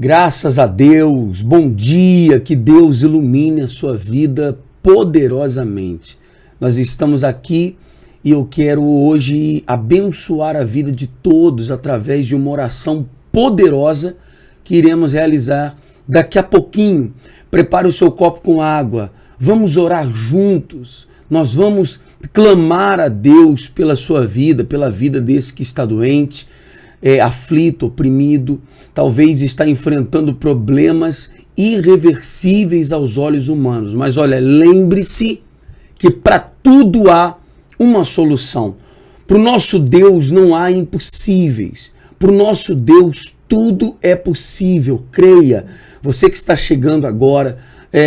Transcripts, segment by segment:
Graças a Deus, bom dia, que Deus ilumine a sua vida poderosamente. Nós estamos aqui e eu quero hoje abençoar a vida de todos através de uma oração poderosa que iremos realizar daqui a pouquinho. Prepare o seu copo com água, vamos orar juntos, nós vamos clamar a Deus pela sua vida, pela vida desse que está doente, aflito, oprimido, talvez está enfrentando problemas irreversíveis aos olhos humanos. Mas olha, lembre-se que para tudo há uma solução. Para o nosso Deus não há impossíveis. Para o nosso Deus tudo é possível. Creia. Você que está chegando agora,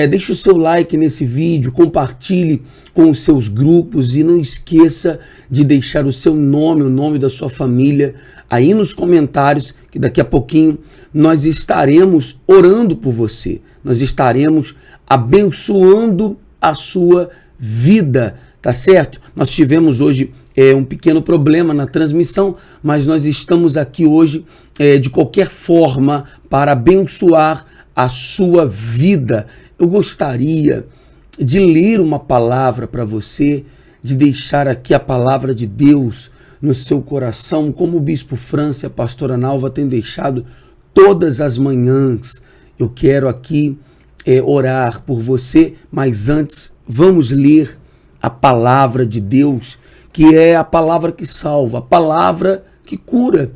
deixe o seu like nesse vídeo, compartilhe com os seus grupos e não esqueça de deixar o seu nome, o nome da sua família aí nos comentários, que daqui a pouquinho nós estaremos orando por você, nós estaremos abençoando a sua vida, tá certo? Nós tivemos hoje um pequeno problema na transmissão, mas nós estamos aqui hoje de qualquer forma para abençoar a sua vida. Eu gostaria de ler uma palavra para você, de deixar aqui a palavra de Deus no seu coração, como o Bispo França e a Pastora Nalva tem deixado todas as manhãs. Eu quero aqui orar por você, mas antes vamos ler a palavra de Deus, que é a palavra que salva, a palavra que cura,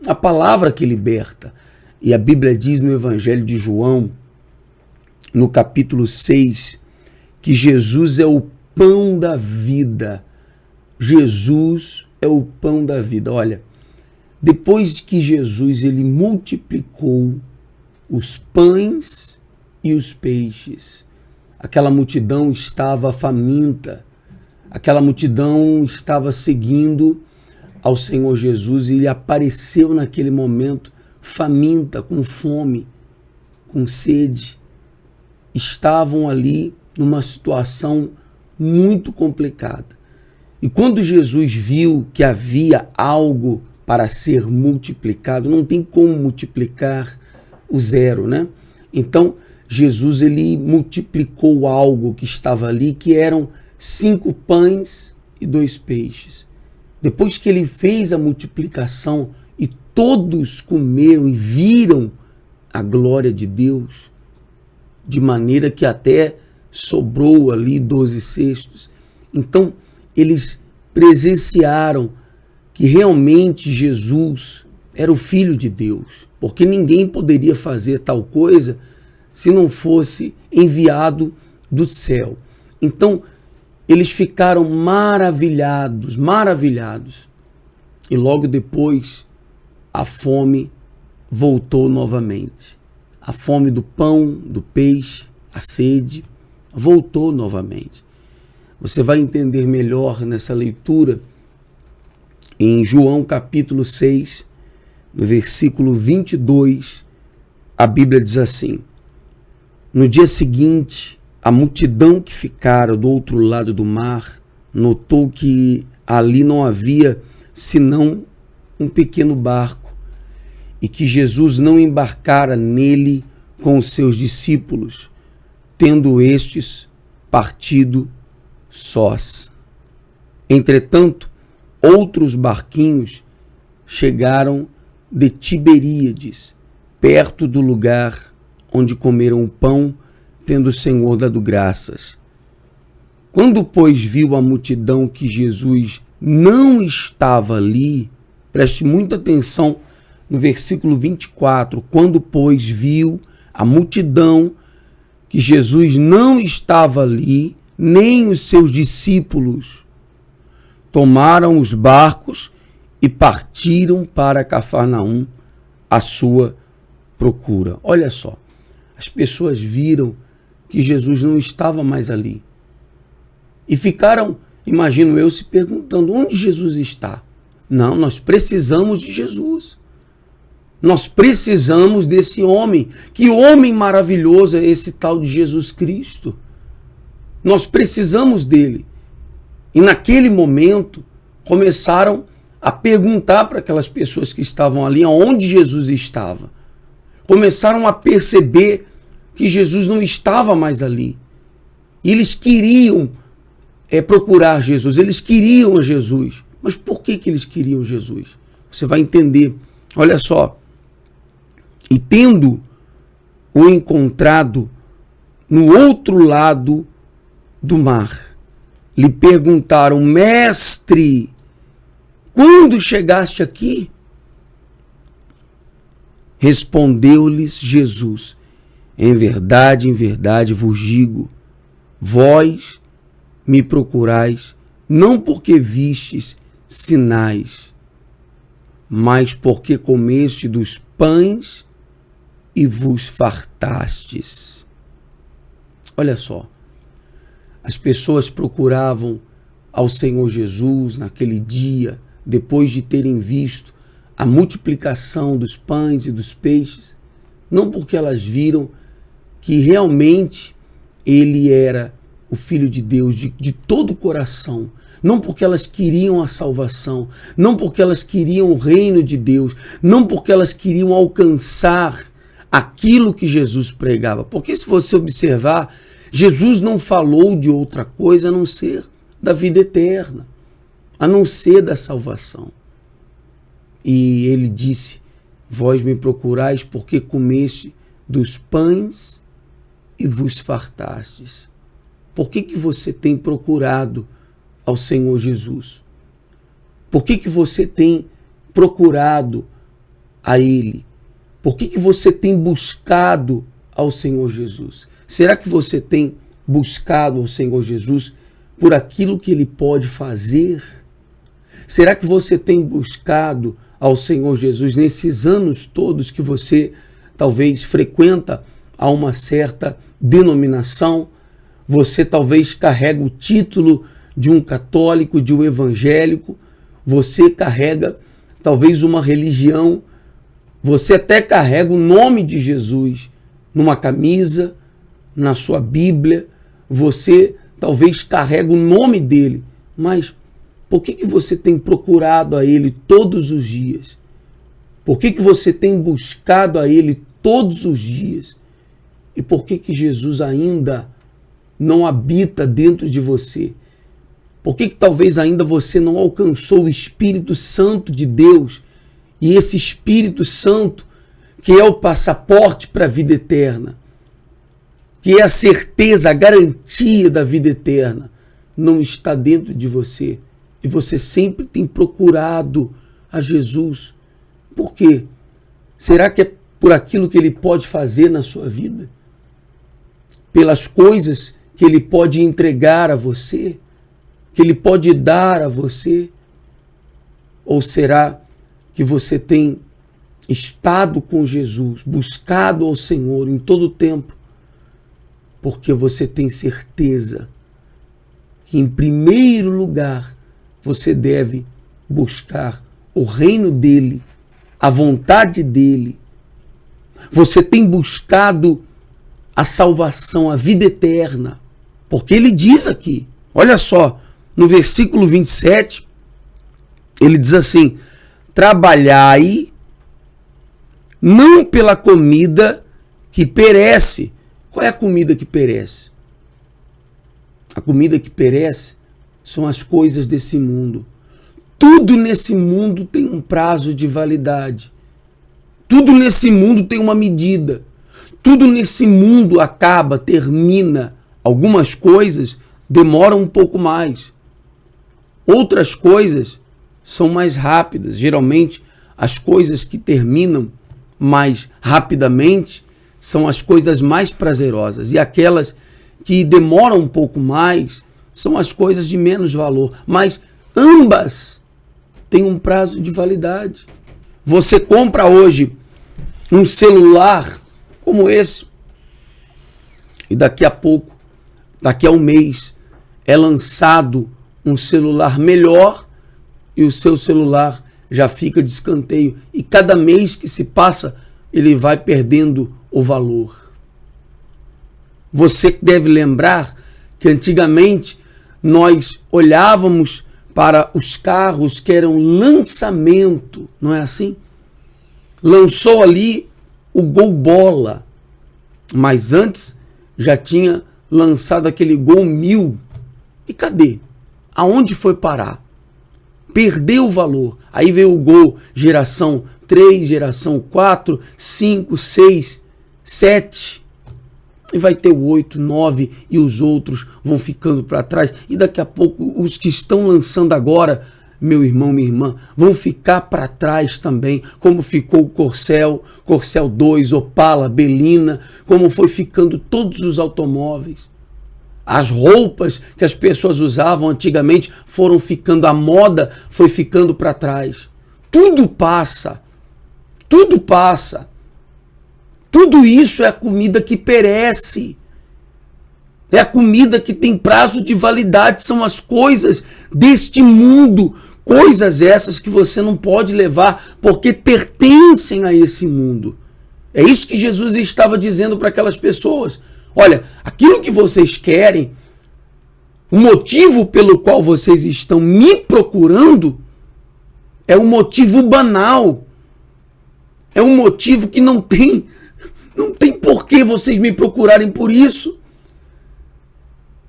a palavra que liberta. E a Bíblia diz no Evangelho de João, no capítulo 6, que Jesus é o pão da vida. Jesus é o pão da vida. Olha, depois que Jesus ele multiplicou os pães e os peixes, aquela multidão estava faminta, aquela multidão estava seguindo ao Senhor Jesus e ele apareceu naquele momento faminta, com fome, com sede. Estavam ali numa situação muito complicada. E quando Jesus viu que havia algo para ser multiplicado, não tem como multiplicar o zero, né? Então, Jesus ele multiplicou algo que estava ali, que eram 5 pães e 2 peixes. Depois que ele fez a multiplicação e todos comeram e viram a glória de Deus, de maneira que até sobrou ali 12 cestos. Então, eles presenciaram que realmente Jesus era o Filho de Deus, porque ninguém poderia fazer tal coisa se não fosse enviado do céu. Então, eles ficaram maravilhados. E logo depois, a fome voltou novamente. A fome do pão, do peixe, a sede, voltou novamente. Você vai entender melhor nessa leitura em João capítulo 6, no versículo 22, a Bíblia diz assim: no dia seguinte, a multidão que ficara do outro lado do mar notou que ali não havia senão um pequeno barco e que Jesus não embarcara nele com os seus discípulos, tendo estes partido sós. Entretanto, outros barquinhos chegaram de Tiberíades, perto do lugar onde comeram o pão, tendo o Senhor dado graças. Quando, pois, viu a multidão que Jesus não estava ali, preste muita atenção no versículo 24, quando, pois, viu a multidão que Jesus não estava ali, nem os seus discípulos, tomaram os barcos e partiram para Cafarnaum à sua procura. Olha só, as pessoas viram que Jesus não estava mais ali e ficaram, imagino eu, se perguntando: onde Jesus está? Não, nós precisamos de Jesus. Nós precisamos desse homem. Que homem maravilhoso é esse tal de Jesus Cristo? Nós precisamos dele. E naquele momento começaram a perguntar para aquelas pessoas que estavam ali aonde Jesus estava. começaram a perceber que Jesus não estava mais ali. E eles queriam procurar Jesus, eles queriam Jesus. Mas por que eles queriam Jesus? Você vai entender. Olha só. E tendo-o encontrado no outro lado do mar, lhe perguntaram: Mestre, quando chegaste aqui? Respondeu-lhes Jesus: em verdade vos digo, vós me procurais, não porque vistes sinais, mas porque comeste dos pães e vos fartastes. Olha só, as pessoas procuravam ao Senhor Jesus naquele dia, depois de terem visto a multiplicação dos pães e dos peixes, não porque elas viram que realmente ele era o Filho de Deus de todo o coração, não porque elas queriam a salvação, não porque elas queriam o reino de Deus, não porque elas queriam alcançar aquilo que Jesus pregava. Porque se você observar, Jesus não falou de outra coisa a não ser da vida eterna, a não ser da salvação. E ele disse: vós me procurais porque comeste dos pães e vos fartastes. Por que você tem procurado ao Senhor Jesus? Por que você tem procurado a Ele? Por que você tem buscado ao Senhor Jesus? Será que você tem buscado ao Senhor Jesus por aquilo que Ele pode fazer? Será que você tem buscado ao Senhor Jesus nesses anos todos que você talvez frequenta a uma certa denominação? Você talvez carrega o título de um católico, de um evangélico, você carrega talvez uma religião, você até carrega o nome de Jesus numa camisa, na sua Bíblia, você talvez carrega o nome dele, mas por que você tem procurado a ele todos os dias? Por que você tem buscado a ele todos os dias? E por que Jesus ainda não habita dentro de você? Por que talvez ainda você não alcançou o Espírito Santo de Deus? E esse Espírito Santo, que é o passaporte para a vida eterna, que é a certeza, a garantia da vida eterna, não está dentro de você. E você sempre tem procurado a Jesus. Por quê? Será que é por aquilo que Ele pode fazer na sua vida? Pelas coisas que Ele pode entregar a você? Que Ele pode dar a você? Ou será que você tem estado com Jesus, buscado ao Senhor em todo o tempo, porque você tem certeza que, em primeiro lugar, você deve buscar o reino dEle, a vontade dEle. Você tem buscado a salvação, a vida eterna, porque Ele diz aqui, olha só, no versículo 27, Ele diz assim: trabalhai não pela comida que perece. Qual é a comida que perece? A comida que perece são as coisas desse mundo. Tudo nesse mundo tem um prazo de validade. Tudo nesse mundo tem uma medida. Tudo nesse mundo acaba, termina. Algumas coisas demoram um pouco mais. Outras coisas são mais rápidas. Geralmente, as coisas que terminam mais rapidamente são as coisas mais prazerosas. E aquelas que demoram um pouco mais são as coisas de menos valor. Mas ambas têm um prazo de validade. Você compra hoje um celular como esse, e daqui a pouco, daqui a um mês, é lançado um celular melhor e o seu celular já fica de escanteio. E cada mês que se passa, ele vai perdendo o valor. Você deve lembrar que antigamente nós olhávamos para os carros que eram lançamento, não é assim? Lançou ali o gol bola, mas antes já tinha lançado aquele gol 1000. E cadê? Aonde foi parar? Perdeu o valor. Aí veio o gol geração 3, geração 4, 5, 6, 7. E vai ter o 8, 9 e os outros vão ficando para trás. E daqui a pouco os que estão lançando agora, meu irmão, minha irmã, vão ficar para trás também. Como ficou o Corcel, Corcel 2, Opala, Belina, como foi ficando todos os automóveis. As roupas que as pessoas usavam antigamente foram ficando, a moda foi ficando para trás. Tudo passa. Tudo passa. Tudo isso é a comida que perece. É a comida que tem prazo de validade. São as coisas deste mundo. Coisas essas que você não pode levar porque pertencem a esse mundo. É isso que Jesus estava dizendo para aquelas pessoas. Olha, aquilo que vocês querem, o motivo pelo qual vocês estão me procurando é um motivo banal. É um motivo que não tem por que vocês me procurarem por isso.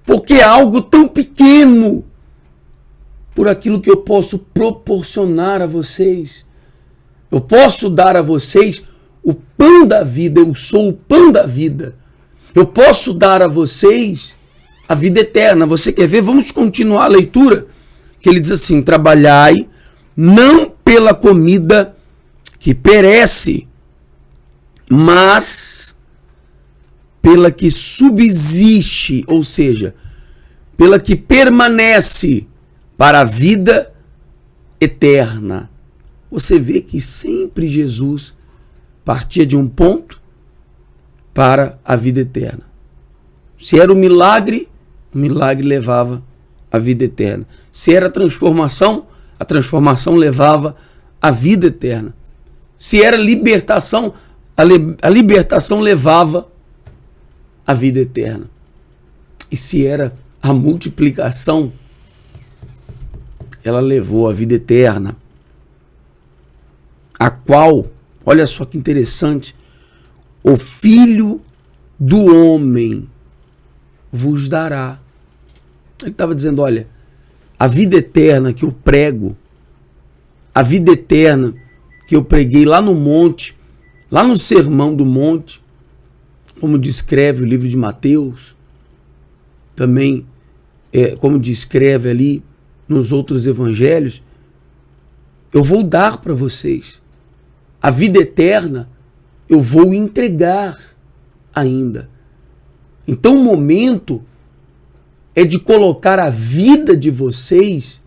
Porque é algo tão pequeno por aquilo que eu posso proporcionar a vocês. Eu posso dar a vocês o pão da vida, eu sou o pão da vida. Eu posso dar a vocês a vida eterna. Você quer ver? Vamos continuar a leitura. Que ele diz assim: trabalhai não pela comida que perece, mas pela que subsiste, ou seja, pela que permanece para a vida eterna. Você vê que sempre Jesus partia de um ponto para a vida eterna. Se era o milagre levava à vida eterna. Se era a transformação levava à vida eterna. Se era libertação, a libertação levava à vida eterna. E se era a multiplicação, ela levou à vida eterna, a qual, olha só que interessante, o Filho do Homem vos dará. Ele estava dizendo, olha, a vida eterna que eu prego, a vida eterna que eu preguei lá no monte, lá no Sermão do Monte, como descreve o livro de Mateus, também como descreve ali nos outros evangelhos, eu vou dar para vocês. A vida eterna eu vou entregar ainda. Então o momento é de colocar a vida de vocês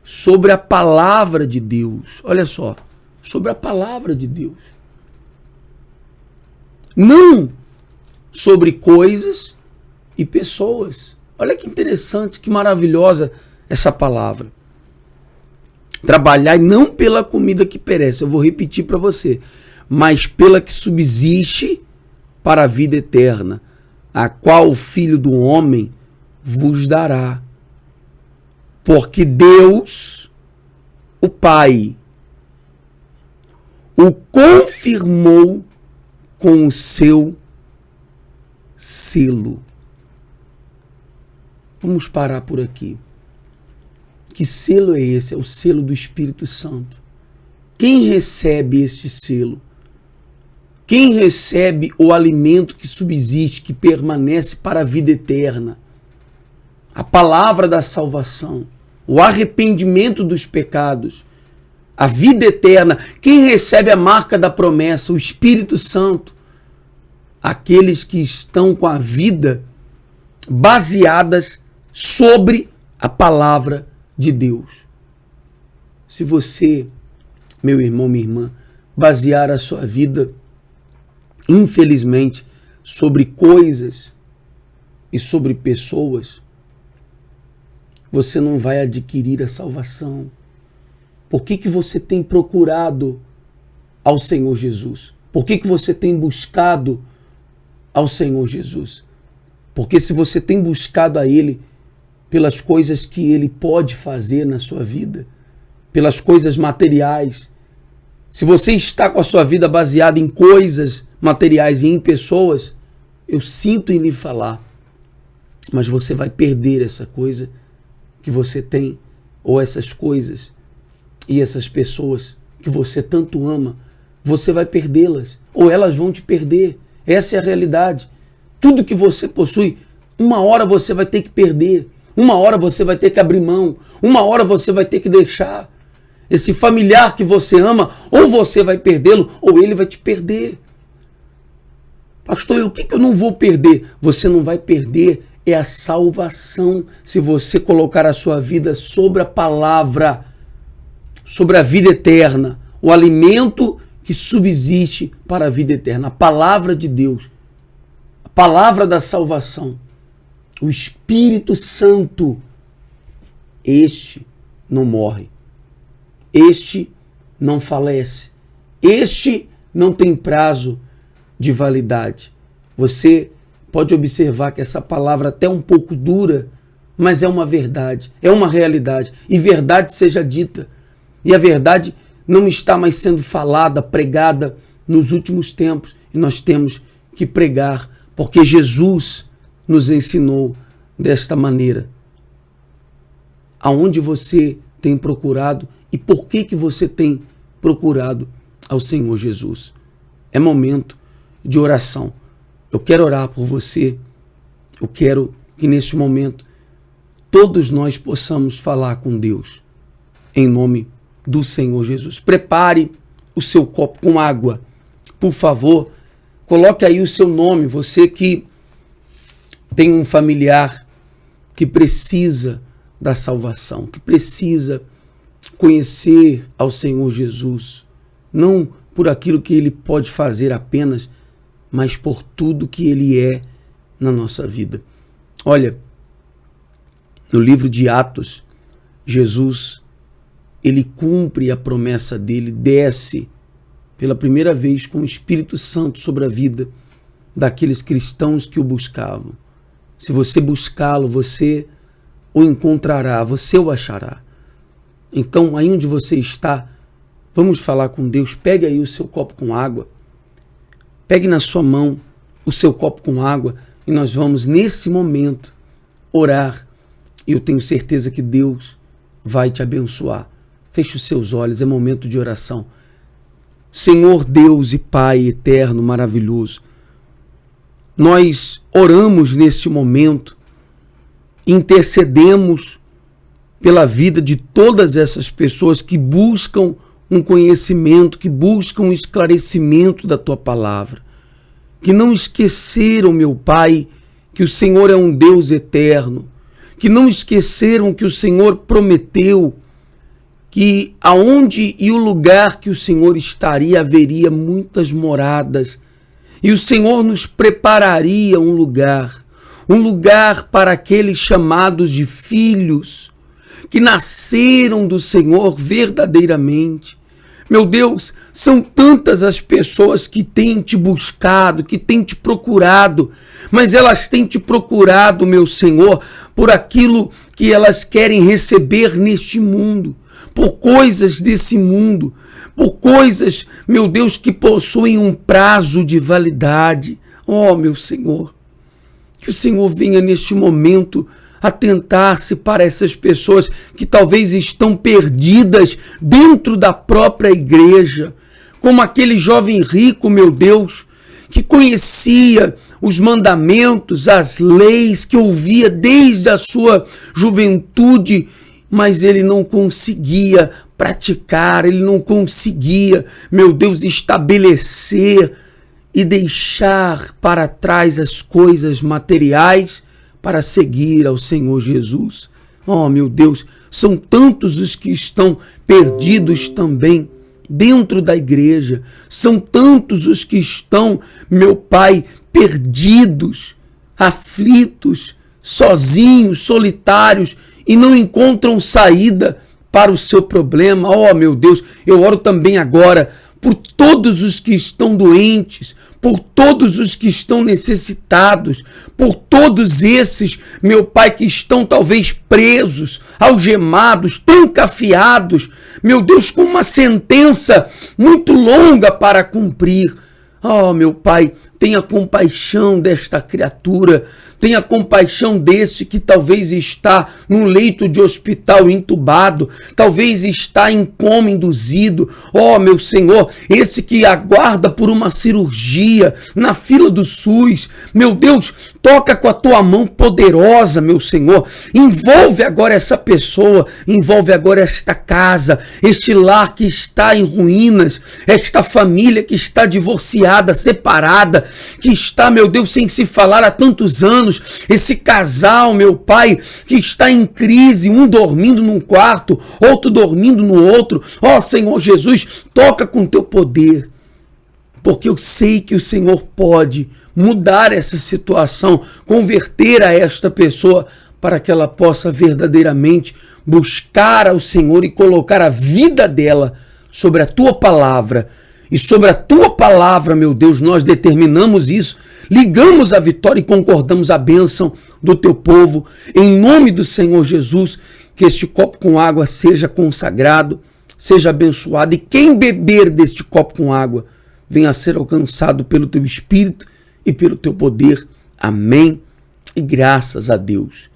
sobre a palavra de Deus. Olha só, sobre a palavra de Deus. Não sobre coisas e pessoas. Olha que interessante, que maravilhosa essa palavra. Trabalhai não pela comida que perece, eu vou repetir para você, mas pela que subsiste para a vida eterna, a qual o Filho do Homem vos dará. Porque Deus, o Pai, o confirmou com o seu selo. Vamos parar por aqui. Que selo é esse? É o selo do Espírito Santo. Quem recebe este selo? Quem recebe o alimento que subsiste, que permanece para a vida eterna? A palavra da salvação, o arrependimento dos pecados, a vida eterna. Quem recebe a marca da promessa? O Espírito Santo. Aqueles que estão com a vida baseadas sobre a palavra de Deus. Se você, meu irmão, minha irmã, basear a sua vida, infelizmente, sobre coisas e sobre pessoas, você não vai adquirir a salvação. Por que você tem procurado ao Senhor Jesus? Por que você tem buscado ao Senhor Jesus? Porque se você tem buscado a Ele pelas coisas que Ele pode fazer na sua vida, pelas coisas materiais, Se você está com a sua vida baseada em coisas materiais e em pessoas, eu sinto em lhe falar, mas você vai perder essa coisa que você tem, ou essas coisas e essas pessoas que você tanto ama, você vai perdê-las, ou elas vão te perder. Essa é a realidade. Tudo que você possui, uma hora você vai ter que perder, uma hora você vai ter que abrir mão, uma hora você vai ter que deixar. Esse familiar que você ama, ou você vai perdê-lo, ou ele vai te perder. Pastor, o que eu não vou perder? Você não vai perder é a salvação, se você colocar a sua vida sobre a palavra, sobre a vida eterna, o alimento que subsiste para a vida eterna, a palavra de Deus, a palavra da salvação, o Espírito Santo. Este não morre, este não falece, este não tem prazo de validade. Você pode observar que essa palavra até um pouco dura, mas é uma verdade, é uma realidade. E verdade seja dita. E a verdade não está mais sendo falada, pregada nos últimos tempos. E nós temos que pregar, porque Jesus nos ensinou desta maneira. Aonde você tem procurado e por que você tem procurado ao Senhor Jesus? É momento de oração. Eu quero orar por você. Eu quero que neste momento todos nós possamos falar com Deus. Em nome do Senhor Jesus. Prepare o seu copo com água. Por favor, coloque aí o seu nome. Você que tem um familiar que precisa da salvação, que precisa conhecer ao Senhor Jesus. Não por aquilo que Ele pode fazer apenas, mas por tudo que Ele é na nossa vida. Olha, no livro de Atos, Jesus, Ele cumpre a promessa dele, desce pela primeira vez com o Espírito Santo sobre a vida daqueles cristãos que o buscavam. Se você buscá-lo, você o encontrará, você o achará. Então, aí onde você está, vamos falar com Deus. Pegue aí o seu copo com água. Pegue na sua mão o seu copo com água e nós vamos, nesse momento, orar. E eu tenho certeza que Deus vai te abençoar. Feche os seus olhos, é momento de oração. Senhor Deus e Pai eterno, maravilhoso, nós oramos neste momento, intercedemos pela vida de todas essas pessoas que buscam um conhecimento, que buscam um esclarecimento da Tua palavra, que não esqueceram, meu Pai, que o Senhor é um Deus eterno, que não esqueceram que o Senhor prometeu que aonde e o lugar que o Senhor estaria haveria muitas moradas, e o Senhor nos prepararia um lugar para aqueles chamados de filhos, que nasceram do Senhor verdadeiramente. Meu Deus, são tantas as pessoas que têm te buscado, que têm te procurado, mas elas têm te procurado, meu Senhor, por aquilo que elas querem receber neste mundo, por coisas desse mundo, por coisas, meu Deus, que possuem um prazo de validade. Oh, meu Senhor, que o Senhor venha neste momento atentar-se para essas pessoas que talvez estão perdidas dentro da própria igreja, como aquele jovem rico, meu Deus, que conhecia os mandamentos, as leis, que ouvia desde a sua juventude, mas ele não conseguia praticar, ele não conseguia, meu Deus, estabelecer e deixar para trás as coisas materiais para seguir ao Senhor Jesus. Oh, meu Deus, são tantos os que estão perdidos também dentro da igreja. São tantos os que estão, meu Pai, perdidos, aflitos, sozinhos, solitários e não encontram saída para o seu problema. Oh, meu Deus, eu oro também agora por todos os que estão doentes, por todos os que estão necessitados, por todos esses, meu Pai, que estão talvez presos, algemados, trancafiados, meu Deus, com uma sentença muito longa para cumprir. Oh, meu Pai, tenha compaixão desta criatura, tenha compaixão desse que talvez está num leito de hospital entubado, talvez está em coma induzido. Oh, meu Senhor, esse que aguarda por uma cirurgia na fila do SUS. Meu Deus, toca com a tua mão poderosa, meu Senhor. Envolve agora essa pessoa, envolve agora esta casa, este lar que está em ruínas, esta família que está divorciada, separada, que está, meu Deus, sem se falar há tantos anos, esse casal, meu Pai, que está em crise, um dormindo num quarto, outro dormindo no outro. Ó Senhor Jesus, toca com teu poder, porque eu sei que o Senhor pode mudar essa situação, converter a esta pessoa para que ela possa verdadeiramente buscar ao Senhor e colocar a vida dela sobre a tua palavra. E sobre a tua palavra, meu Deus, nós determinamos isso, ligamos a vitória e concordamos a bênção do teu povo. Em nome do Senhor Jesus, que este copo com água seja consagrado, seja abençoado. E quem beber deste copo com água, venha a ser alcançado pelo teu Espírito e pelo teu poder. Amém. E graças a Deus.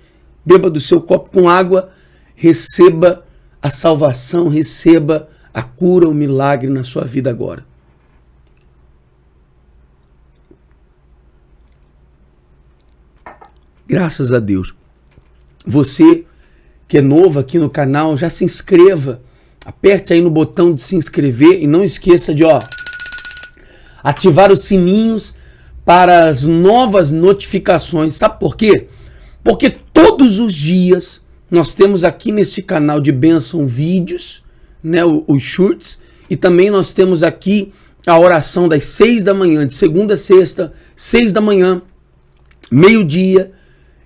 Beba do seu copo com água, receba a salvação, receba a cura, o milagre na sua vida agora. Graças a Deus. Você que é novo aqui no canal, já se inscreva. Aperte aí no botão de se inscrever e não esqueça de ativar os sininhos para as novas notificações. Sabe por quê? Porque todos os dias nós temos aqui neste canal de bênção vídeos, né, os shorts, e também nós temos aqui a oração das 6 da manhã, de segunda a sexta, 6 da manhã, meio-dia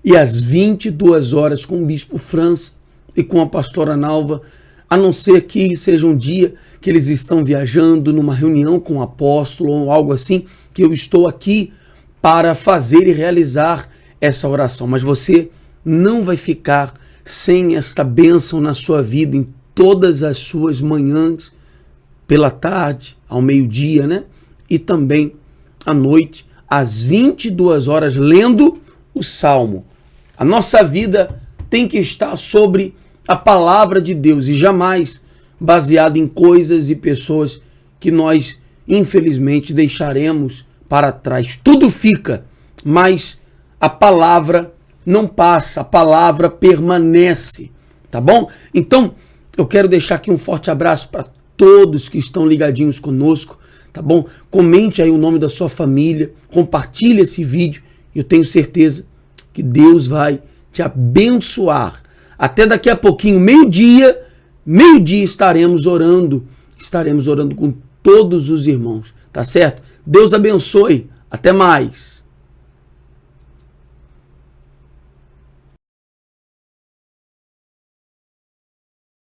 e às 22 horas com o Bispo França e com a pastora Nalva, a não ser que seja um dia que eles estão viajando numa reunião com o apóstolo ou algo assim, que eu estou aqui para fazer e realizar essa oração. Mas você não vai ficar sem esta bênção na sua vida em todas as suas manhãs, pela tarde, ao meio-dia, né? E também à noite, às 22 horas, lendo o Salmo. A nossa vida tem que estar sobre a palavra de Deus e jamais baseada em coisas e pessoas que nós, infelizmente, deixaremos para trás. Tudo fica, mas a palavra não passa, a palavra permanece, tá bom? Então, eu quero deixar aqui um forte abraço para todos que estão ligadinhos conosco, tá bom? Comente aí o nome da sua família, compartilhe esse vídeo e eu tenho certeza que Deus vai te abençoar. Até daqui a pouquinho, meio-dia estaremos orando com todos os irmãos, tá certo? Deus abençoe, até mais.